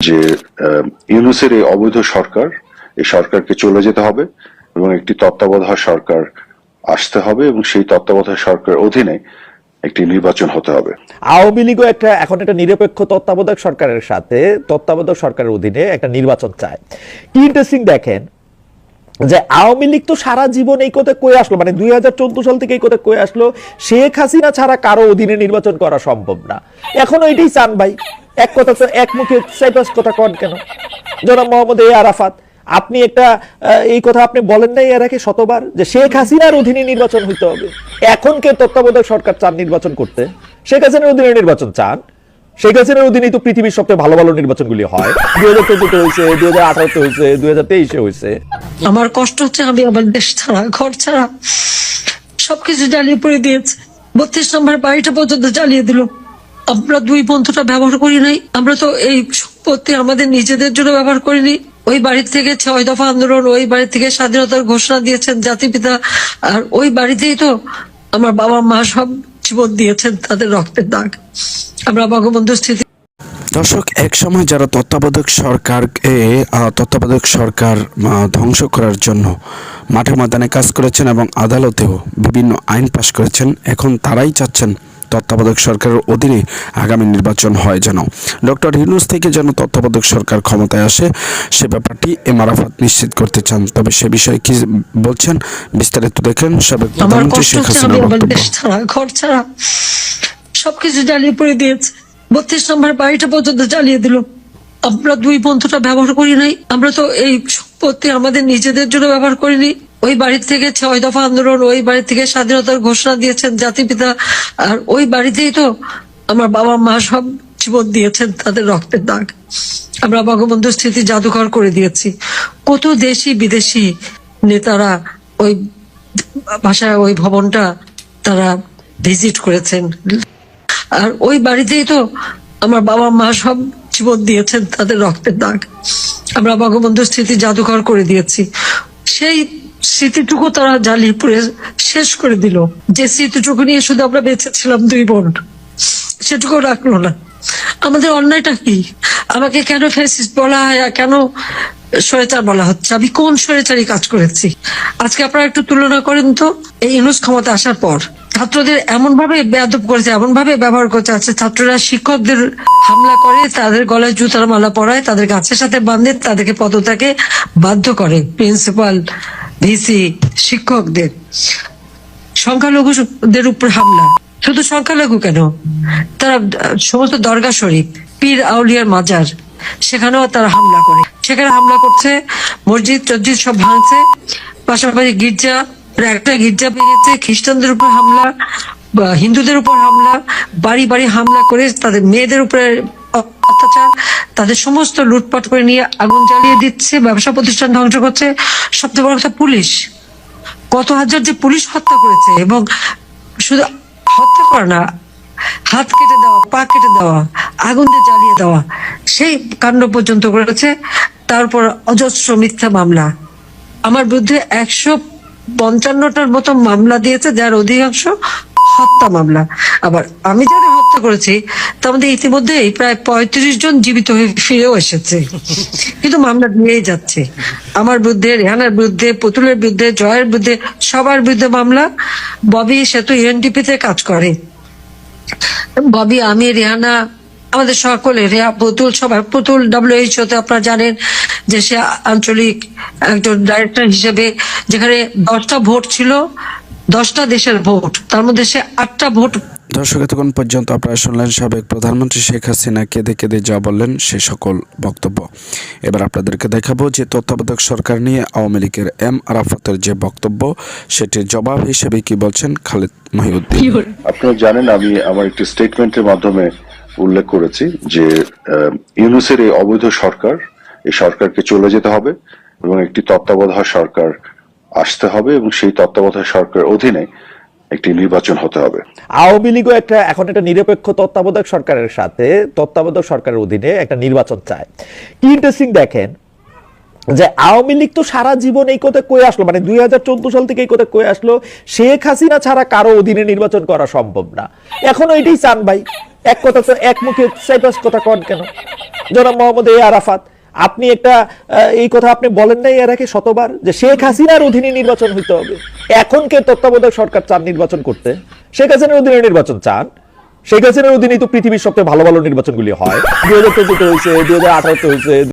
যে ইউনূসের এই অবৈধ সরকার, এই সরকারকে চলে যেতে হবে এবং একটি তত্ত্বাবধায়ক সরকার আসতে হবে এবং সেই তত্ত্বাবধায়ক সরকারের অধীনে একটি নির্বাচন হতে হবে। আওয়ামী লীগও এখন একটা নিরপেক্ষ তত্ত্বাবধায়ক সরকারের সাথে তত্ত্বাবধায়ক সরকারের অধীনে একটা নির্বাচন চায়। কি ইন্টারেস্টিং দেখেন যে আওয়ামী লীগ তো সারা জীবন এই কথা কয়ে আসলো, মানে 2014 সাল থেকে এই কথা কয়ে আসলো শেখ হাসিনা ছাড়া কারো অধীনে নির্বাচন করা সম্ভব না। এখনো এটাই চান ভাই, এক কথা তো এক মুখে সাইপাস কথা কন কেন? জনাব মোহাম্মদ আরাফাত, আপনি একটা এই কথা আপনি বলেন নাই এর আগে শতবার যে শেখ হাসিনার অধীনে নির্বাচন হইতে হবে। এখন কে তত্ত্বাবধায়ক সরকার চান নির্বাচন করতে? শেখ হাসিনার অধীনে নির্বাচন চান। শেখ হাসিনার অধীনেই তো পৃথিবীর সবচেয়ে ভালো ভালো নির্বাচনগুলি হয়। 2014 হয়েছে, 2018 হয়েছে, 2023 হয়েছে। আমার কষ্ট হচ্ছে, আমি আমার দেশ ছাড়া, ঘর ছাড়া, সবকিছু জ্বালিয়ে পড়ে দিয়েছে। 32 নম্বর বাড়িটা পর্যন্ত জ্বালিয়ে দিল। আমরা দুই বন্ধুটা ব্যবহার করি নাই। আমরা তো এই সম্পত্তি আমাদের নিজেদের জন্য ব্যবহার করিনি। ওই বাড়ি থেকে 6 দফা আন্দোলন, ওই বাড়ি থেকে স্বাধীনতার ঘোষণা দিয়েছেন জাতিপিতা, আর ওই বাড়িতেই তো আমার বাবা মা সব জীবন দিয়েছেন, তাদের রক্তের দাগ। আমরা বঙ্গবন্ধুর স্মৃতি। দর্শক, এক সময় যারা তত্ত্বাবধায়ক সরকার ধ্বংস করার জন্য মাঠে ময়দানে কাজ করেছেন এবং আদালতেও বিভিন্ন আইন পাশ করেছেন, এখন তারাই চাচ্ছেন তত্ত্বাবধায়ক সরকারের অধীনে আগামী নির্বাচন হয় যেন ডক্টর ইউনূস থেকে যেন তত্ত্বাবধায়ক সরকার ক্ষমতায় আসে, সে ব্যাপারটি আরাফাত নিশ্চিত করতে চান। তবে সে বিষয়ে কি বলছেন বিস্তারিত দেখেন সাবেক প্রধানমন্ত্রী শেখ হাসিনার বক্তব্য। ঘর ছাড়া সবকিছু জ্বালিয়ে পড়ে দিয়েছে। 32 নম্বর বাড়িটা পর্যন্ত জ্বালিয়ে দিল। আমরা দুই বন্ধুটা ব্যবহার করি নাই। আমরা তো এই সম্পত্তি আমাদের নিজেদের জন্য ব্যবহার করিনি। ওই বাড়ি থেকে 6 দফা আন্দোলন, ওই বাড়ি থেকে স্বাধীনতার ঘোষণা দিয়েছেন জাতিপিতা, আর ওই বাড়িতেই তো আমার বাবা মা সব জীবন দিয়েছেন, তাদের রক্তের দাগ। আমরা বঙ্গবন্ধুর স্মৃতি জাদুঘর করে দিয়েছি। কত দেশি বিদেশি নেতারা ওই ভাষায় ওই ভবনটা তারা ভিজিট করেছেন, আর ওই বাড়িতেই তো আমার বাবা মা সব জীবন দিয়েছেন, তাদের রক্তের দাগ। আমরা বঙ্গবন্ধুর স্মৃতি জাদুঘর করে দিয়েছি। সেই স্মৃতিটুকু তারা জ্বালিয়ে পুড়ে শেষ করে দিল। যে স্মৃতিটুকু নিয়ে শুধু আমরা বেঁচে ছিলাম দুই বোন, সেটুকু রাখলো না। আমাদের অন্যায়টা কি? আমাকে কেন ফ্যাসিস্ট বলা হয়, কেন স্বৈরাচার বলা হচ্ছে? আমি কোন স্বৈরাচারী কাজ করেছি? আজকে আপনারা একটু তুলনা করেন তো, এই ইউনূস ক্ষমতা আসার পর ছাত্রদের এমন ভাবে বেয়াদব করেছে, এমন ভাবে ব্যবহার করতে আছে। ছাত্ররা শিক্ষকদের হামলা করে, তাদের গলায় জুতার মালা পরায়, তাদের গাছের সাথে বাঁধে, তাদেরকে পদত্যাগে বাধ্য করে। প্রিন্সিপাল, ভিসি, শিক্ষকদের, সংখ্যালঘুদের উপর হামলা। শুধু সংখ্যালঘু কেন, তারা সমস্ত দরগা শরীফ, পীর আউলিয়ার মাজার, সেখানেও তারা হামলা করে। সেখানে হামলা করছে, মসজিদ টসজিদ সব ভাঙছে, পাশাপাশি গির্জা, একটা গির্জা ভেঙেছে, খ্রিস্টানদের উপর হামলা, হিন্দুদের উপর হামলা, বাড়ি বাড়ি হামলা করে তাদের মেয়েদের উপরে অত্যাচার, তাদের সমস্ত লুটপাট করে নিয়ে আগুন জ্বালিয়ে দিচ্ছে, ব্যবসা প্রতিষ্ঠান ধ্বংস করছে। সবচেয়ে বড় কথা, পুলিশ, কত হাজার যে পুলিশ হত্যা করেছে, এবং শুধু হত্যা করে না, হাত কেটে দেওয়া, পা কেটে দেওয়া, আগুন দিয়ে জ্বালিয়ে দেওয়া, সেই কাণ্ড পর্যন্ত করেছে। তারপর অজস্র মিথ্যা মামলা। আমার বিরুদ্ধে 155টার মতো মামলা দিয়েছে, যার অধিকাংশ হত্যা মামলা। আবার আমি যাদের হত্যা করেছি তার মধ্যে ইতিমধ্যেই প্রায় 35 জন জীবিত হয়ে ফিরেও এসেছে, কিন্তু মামলা দিয়েই যাচ্ছে। আমার বিরুদ্ধে, রেহানার বিরুদ্ধে, পুতুলের বিরুদ্ধে, জয়ের বিরুদ্ধে, সবার বিরুদ্ধে মামলা। ববি, সে তো ইউএনডিপি তে কাজ করে। ববি, আমি, রেহানা, আমাদের সকলে, রেহা, পুতুল, সবার। পুতুল WHO তে আপনারা জানেন যে সে আঞ্চলিক একজন ডাইরেক্টর হিসেবে, যেখানে 10টা ভোট ছিল, 10টা দেশের ভোট, তার মধ্যে সে 8টা ভোট। দর্শক, এতক্ষণ পর্যন্ত আপনারা শুনলেন সাবেক প্রধানমন্ত্রী শেখ হাসিনা কেঁদে কেঁদে যা বললেন সে সকল বক্তব্য। এবার আপনাদেরকে দেখাবো যে তত্ত্বাবধায়ক সরকার নিয়ে আওয়ামী লীগের আরাফাতের যে বক্তব্য, সেটির জবাব হিসেবে কি বলছেন খালেদ মহিউদ্দিন। আপনারা জানেন, আমি আমার একটি স্টেটমেন্টের মাধ্যমে উল্লেখ করেছি যে ইউনূসের এই অবৈধ সরকার, এই সরকারকে চলে যেতে হবে এবং একটি তত্ত্বাবধায়ক সরকার আসতে হবে এবং সেই তত্ত্বাবধায়ক সরকারের অধীনে একটি নির্বাচন হতে হবে। আওয়ামী লীগও এখন একটা নিরপেক্ষ তত্ত্বাবধায়ক সরকারের সাথে তত্ত্বাবধায়ক সরকারের অধীনে একটা নির্বাচন চায়। কি ইন্টারেস্টিং দেখেন যে আওয়ামী লীগ তো সারা জীবন এই কথা কয়ে আসলো, মানে 2014 সাল থেকে এই কথা কয়ে আসলো শেখ হাসিনা ছাড়া কারো অধীনে নির্বাচন করা সম্ভব না। এখনো এটাই চান ভাই, এক কথা তো এক মুখে সাইপাস কথা কন কেন? জনাব মোহাম্মদ আরাফাত, আপনি একটা এই কথা আপনি বলেন নাই এর আগে শতবার যে শেখ হাসিনার অধীনে নির্বাচন হইতে হবে? এখন কে তত্ত্বাবধায়ক সরকার চান নির্বাচন করতে? শেখ হাসিনার অধীনে নির্বাচন চান? শেখ হাসিনার অধীনে তো পৃথিবীর সবচেয়ে ভালো ভালো নির্বাচনগুলি হয়, 2014 হয়েছে, 2018 হয়েছে।